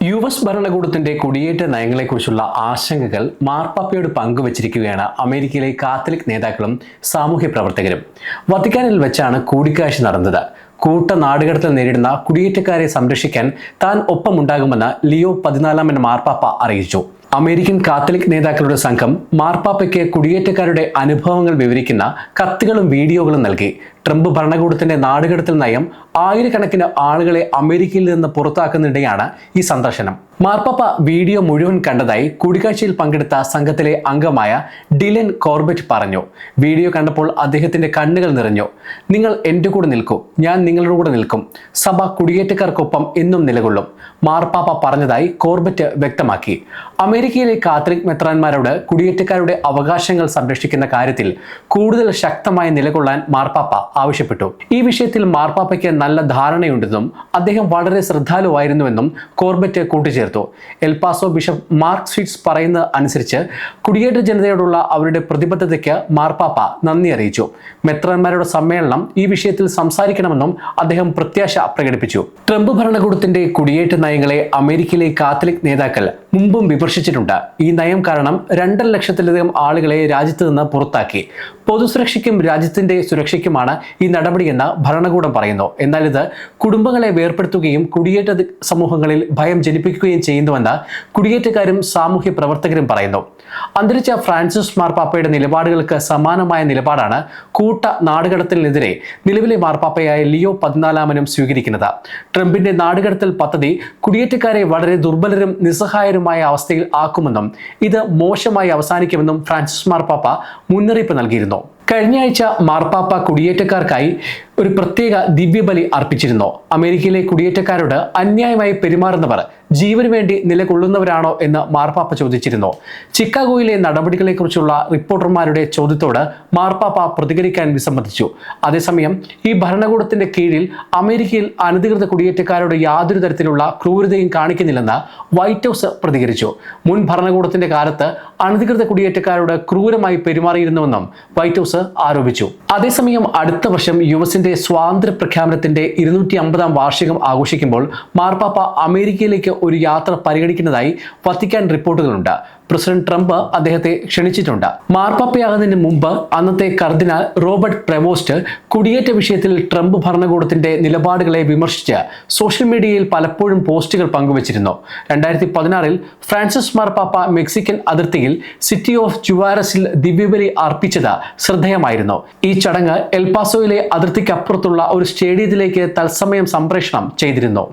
US ഭരണകൂടത്തിന്റെ കുടിയേറ്റ നയങ്ങളെക്കുറിച്ചുള്ള ആശങ്കകൾ മാർപ്പാപ്പയോട് പങ്കുവച്ചിരിക്കുകയാണ് അമേരിക്കയിലെ കാത്തലിക് നേതാക്കളും സാമൂഹ്യ പ്രവർത്തകരും. വത്തിക്കാനിൽ വെച്ചാണ് കൂടിക്കാഴ്ച നടന്നത്. കൂട്ട നാടുകടത്തൽ നേരിടുന്ന കുടിയേറ്റക്കാരെ സംരക്ഷിക്കാൻ താൻ ഒപ്പമുണ്ടാകുമെന്ന് ലിയോ 14 മാർപ്പാപ്പ അറിയിച്ചു. അമേരിക്കൻ കാത്തലിക് നേതാക്കളുടെ സംഘം മാർപ്പാപ്പയ്ക്ക് കുടിയേറ്റക്കാരുടെ അനുഭവങ്ങൾ വിവരിക്കുന്ന കത്തുകളും വീഡിയോകളും നൽകി. ട്രംപ് ഭരണകൂടത്തിന്റെ നാടുകടത്തൽ നയം ആയിരക്കണക്കിന് ആളുകളെ അമേരിക്കയിൽ നിന്ന് പുറത്താക്കുന്നിടെയാണ് ഈ സന്ദർശനം. മാർപ്പാപ്പ വീഡിയോ മുഴുവൻ കണ്ടതായി കൂടിക്കാഴ്ചയിൽ പങ്കെടുത്ത സംഘത്തിലെ അംഗമായ ഡിലൻ കോർബറ്റ് പറഞ്ഞു. വീഡിയോ കണ്ടപ്പോൾ അദ്ദേഹത്തിന്റെ കണ്ണുകൾ നിറഞ്ഞു. നിങ്ങൾ എൻ്റെ കൂടെ നിൽക്കൂ, ഞാൻ നിങ്ങളുടെ കൂടെ നിൽക്കും. സഭ കുടിയേറ്റക്കാർക്കൊപ്പം എന്നും നിലകൊള്ളും, മാർപ്പാപ്പ പറഞ്ഞതായി കോർബറ്റ് വ്യക്തമാക്കി. അമേരിക്കയിലെ കാത്തലിക് മെത്രാന്മാരോട് കുടിയേറ്റക്കാരുടെ അവകാശങ്ങൾ സംരക്ഷിക്കുന്ന കാര്യത്തിൽ കൂടുതൽ ശക്തമായി നിലകൊള്ളാൻ മാർപ്പാപ്പ ആവശ്യപ്പെട്ടു. ഈ വിഷയത്തിൽ മാർപ്പാപ്പയ്ക്ക് നല്ല ധാരണയുണ്ടെന്നും അദ്ദേഹം വളരെ ശ്രദ്ധാലുവായിരുന്നുവെന്നും കോർബറ്റ് കൂട്ടിച്ചേർത്തു. എൽപാസോ ബിഷപ്പ് മാർക്ക് സ്വീറ്റ്സ് പറയുന്നത് അനുസരിച്ച് കുടിയേറ്റ ജനതയോടുള്ള അവരുടെ പ്രതിബദ്ധതയ്ക്ക് മാർപ്പാപ്പ നന്ദി അറിയിച്ചു. മെത്രാന്മാരുടെ സമ്മേളനം ഈ വിഷയത്തിൽ സംസാരിക്കണമെന്നും അദ്ദേഹം പ്രത്യാശ പ്രകടിപ്പിച്ചു. ട്രംപ് ഭരണകൂടത്തിന്റെ കുടിയേറ്റ നയങ്ങളെ അമേരിക്കയിലെ കാത്തലിക് നേതാക്കൾ മുമ്പും വിമർശിച്ചിട്ടുണ്ട്. ഈ നയം കാരണം 2.5 ലക്ഷത്തിലധികം ആളുകളെ രാജ്യത്ത് നിന്ന് പുറത്താക്കി. പൊതുസുരക്ഷയ്ക്കും രാജ്യത്തിന്റെ സുരക്ഷയ്ക്കുമാണ് ഈ നടപടിയെന്ന് ഭരണകൂടം പറയുന്നു. എന്നാൽ ഇത് കുടുംബങ്ങളെ വേർപെടുത്തുകയും കുടിയേറ്റ സമൂഹങ്ങളിൽ ഭയം ജനിപ്പിക്കുകയും ചെയ്യുന്നുവെന്ന് കുടിയേറ്റക്കാരും സാമൂഹ്യ പ്രവർത്തകരും പറയുന്നു. അന്തരിച്ച ഫ്രാൻസിസ് മാർപ്പാപ്പയുടെ നിലപാടുകൾക്ക് സമാനമായ നിലപാടാണ് കൂട്ട നാടുകടത്തലിനെതിരെ നിലവിലെ മാർപ്പാപ്പയായ ലിയോ 14 സ്വീകരിക്കുന്നത്. ട്രംപിന്റെ നാടുകടത്തൽ പദ്ധതി കുടിയേറ്റക്കാരെ വളരെ ദുർബലരും നിസ്സഹായരുമായ അവസ്ഥയിൽ ആക്കുമെന്നും ഇത് മോശമായി അവസാനിക്കുമെന്നും ഫ്രാൻസിസ് മാർപ്പാപ്പ മുന്നറിയിപ്പ് നൽകിയിരുന്നു. കഴിഞ്ഞ ആഴ്ച മാർപ്പാപ്പ കുടിയേറ്റക്കാർക്കായി ഒരു പ്രത്യേക ദിവ്യബലി അർപ്പിച്ചിരുന്നു. അമേരിക്കയിലെ കുടിയേറ്റക്കാരോട് അന്യായമായി പെരുമാറുന്നവർ ജീവന് വേണ്ടി നിലകൊള്ളുന്നവരാണോ എന്ന് മാർപ്പാപ്പ ചോദിച്ചിരുന്നു. ചിക്കാഗോയിലെ നടപടികളെക്കുറിച്ചുള്ള റിപ്പോർട്ടർമാരുടെ ചോദ്യത്തോട് മാർപ്പാപ്പ പ്രതികരിക്കാൻ വിസമ്മതിച്ചു. അതേസമയം ഈ ഭരണകൂടത്തിന്റെ കീഴിൽ അമേരിക്കയിൽ അനധികൃത കുടിയേറ്റക്കാരോട് യാതൊരു തരത്തിലുള്ള ക്രൂരതയും കാണിക്കുന്നില്ലെന്ന് വൈറ്റ് ഹൗസ് പ്രതികരിച്ചു. മുൻ ഭരണകൂടത്തിന്റെ കാലത്ത് അനധികൃത കുടിയേറ്റക്കാരോട് ക്രൂരമായി പെരുമാറിയിരുന്നുവെന്നും വൈറ്റ് ഹൗസ് ആരോപിച്ചു. അതേസമയം അടുത്ത വർഷം യുഎസിന്റെ സ്വാതന്ത്ര്യ പ്രഖ്യാപനത്തിന്റെ 250-ാം വാർഷികം ആഘോഷിക്കുമ്പോൾ മാർപ്പാപ്പ അമേരിക്കയിലേക്ക് ഒരു യാത്ര പരിഗണിക്കുന്നതായി വത്തിക്കാൻ റിപ്പോർട്ടുകളുണ്ട്. പ്രസിഡന്റ് ട്രംപ് അദ്ദേഹത്തെ ക്ഷണിച്ചിട്ടുണ്ട്. മാർപ്പാപ്പയാകുന്നതിന് മുമ്പ് അന്നത്തെ കർദിനാൾ റോബർട്ട് പ്രവോസ്റ്റ് കുടിയേറ്റ വിഷയത്തിൽ ട്രംപ് ഭരണകൂടത്തിന്റെ നിലപാടുകളെ വിമർശിച്ച് സോഷ്യൽ മീഡിയയിൽ പലപ്പോഴും പോസ്റ്റുകൾ പങ്കുവച്ചിരുന്നു. 2016 ഫ്രാൻസിസ് മാർപ്പാപ്പ മെക്സിക്കൻ അതിർത്തിയിൽ സിറ്റി ഓഫ് ജുവാരസിൽ ദിവ്യബലി അർപ്പിച്ചത് ശ്രദ്ധേയമായിരുന്നു. ഈ ചടങ്ങ് എൽപാസോയിലെ അതിർത്തിക്കപ്പുറത്തുള്ള ഒരു സ്റ്റേഡിയത്തിലേക്ക് തത്സമയം സംപ്രേഷണം ചെയ്തിരുന്നു.